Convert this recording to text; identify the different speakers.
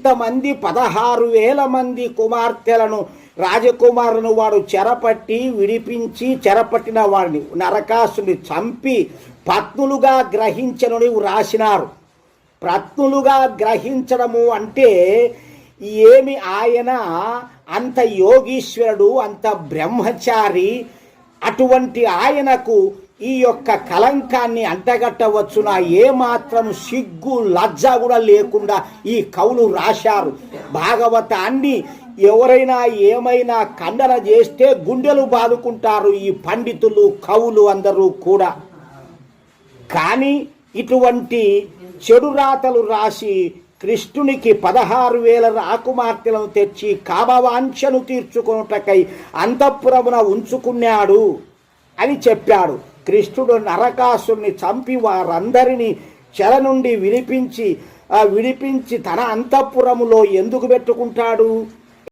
Speaker 1: అంతమంది 16,000 మంది కుమార్తెలను రాజకుమారులను వాడు చెరపట్టి విడిపించి, చెరపట్టిన వాడిని నరకాసుని చంపి పత్నులుగా గ్రహించనని రాసినారు. పత్నులుగా గ్రహించడము అంటే ఏమి, ఆయన అంత యోగీశ్వరుడు, అంత బ్రహ్మచారి, అటువంటి ఆయనకు ఈ యొక్క కలంకాన్ని అంటగట్టవచ్చునా? ఏమాత్రం సిగ్గు లజ్జ కూడా లేకుండా ఈ కవులు రాశారు. భాగవతాన్ని ఎవరైనా ఏమైనా ఖండన చేస్తే గుండెలు బాదుకుంటారు ఈ పండితులు, కవులు అందరూ కూడా. కానీ ఇటువంటి చెడు రాతలు రాసి కృష్ణునికి 16,000 రాకుమార్తెలను తెచ్చి కామవాంఛను తీర్చుకొనుటకై అంతఃపురమున ఉంచుకున్నాడు అని చెప్పాడు. కృష్ణుడు నరకాసుని చంపి వారందరినీ చెర నుండి విడిపించి తన అంతఃపురములో ఎందుకు పెట్టుకుంటాడు?